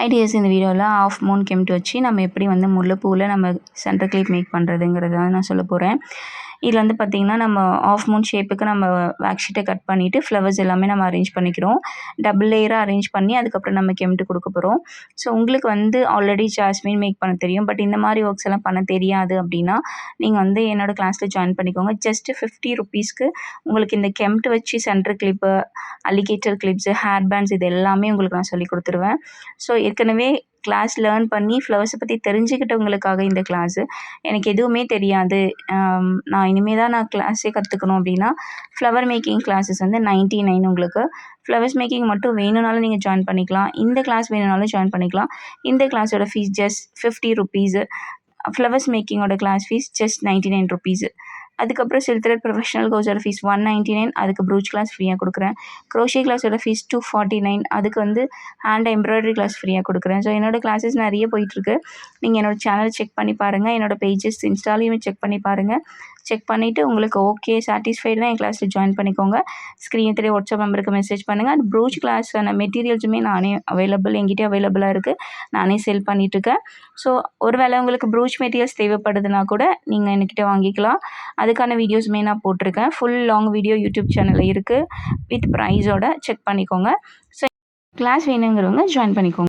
Ideas இந்த வீடியோவில் of Moon கெம்ட் வச்சு நம்ம எப்படி வந்து முல்லைப்பூவில் நம்ம சென்டர் கிளிப் மேக் பண்ணுறதுங்கிறத நான் சொல்ல போகிறேன். இதில் வந்து பார்த்திங்கன்னா நம்ம ஆஃப் மூன் ஷேப்புக்கு நம்ம வேக்ஸ் ஷீட்டை கட் பண்ணிவிட்டு ஃப்ளவர்ஸ் எல்லாமே நம்ம அரேஞ்ச் பண்ணிக்கிறோம். டபுள் லேயராக அரேஞ்ச் பண்ணி அதுக்கப்புறம் நம்ம கெம்ட்டு கொடுக்க போகிறோம். ஸோ உங்களுக்கு வந்து ஆல்ரெடி ஜாஸ்மின் மேக் பண்ண தெரியும், பட் இந்த மாதிரி ஒர்க்ஸ் எல்லாம் பண்ண தெரியாது அப்படின்னா நீங்கள் வந்து என்னோடய கிளாஸில் ஜாயின் பண்ணிக்கோங்க. ஜஸ்ட்டு 50 ருபீஸ்க்கு உங்களுக்கு இந்த கெம்ட் வச்சு centre clip, alligator clips, hair pants இது எல்லாமே உங்களுக்கு நான் சொல்லி கொடுத்துருவேன். ஸோ ஏற்கனவே கிளாஸ் லேர்ன் பண்ணி ஃப்ளவர்ஸை பற்றி தெரிஞ்சுக்கிட்டவங்களுக்காக இந்த கிளாஸு. எனக்கு எதுவுமே தெரியாது, நான் இனிமேல் தான் நான் கிளாஸே கற்றுக்கணும் அப்படின்னா ஃப்ளவர் மேக்கிங் கிளாஸஸ் வந்து 99 உங்களுக்கு. ஃப்ளவர்ஸ் மேக்கிங் மட்டும் வேணும்னாலும் நீங்கள் ஜாயின் பண்ணிக்கலாம், இந்த கிளாஸ் வேணும்னாலும் ஜாயின் பண்ணிக்கலாம். இந்த கிளாஸோட ஃபீஸ் ஜஸ்ட் 50 ருபீஸு. ஃப்ளவர்ஸ் மேக்கிங்கோட கிளாஸ் ஃபீஸ் ஜஸ்ட் 99 ருபீஸு. அதுக்கப்புறம் சில்த்ரெட் ப்ரொஃபஷனல் கோர்ஸோட ஃபீஸ் 199, அதுக்கு ப்ரூச் கிளாஸ் ஃப்ரீயாக கொடுக்குறேன். க்ரோஷே கிளாஸோட ஃபீஸ் 249, அதுக்கு வந்து ஹேண்ட் எம்ப்ராய்டரி கிளாஸ் ஃப்ரீயாக கொடுக்குறேன். ஸோ என்னோடய கிளாஸஸ் நிறைய போயிட்டுருக்கு. நீங்கள் என்னோடய சேனல் செக் பண்ணி பாருங்கள், என்னோடய பேஜஸ் இன்ஸ்டாலையுமே செக் பண்ணி பாருங்கள். செக் பண்ணிவிட்டு உங்களுக்கு ஓகே சாட்டிஸ்ஃபைடுனா என் கிளாஸில் ஜாயின் பண்ணிக்கோங்க. ஸ்க்ரீன் தெரிய வாட்ஸ்அப் நம்பருக்கு மெசேஜ் பண்ணுங்கள். அந்த ப்ரூச் கிளாஸான மெட்டீரியல்ஸுமே நானே என்கிட்டே அவைலபிளாக இருக்குது, நானே செல் பண்ணிகிட்ருக்கேன். ஸோ ஒரு வேளை உங்களுக்கு ப்ரூச் மெட்டீரியல்ஸ் தேவைப்படுதுன்னா கூட நீங்கள் என்கிட்ட வாங்கிக்கலாம். அதுக்கான வீடியோஸுமே நான் போட்டிருக்கேன். ஃபுல் லாங் வீடியோ யூடியூப் சேனலில் இருக்குது வித் ப்ரைஸோட. செக் பண்ணிக்கோங்க. ஸோ கிளாஸ் வேணுங்கிறவங்க ஜாயின் பண்ணிக்கோங்க.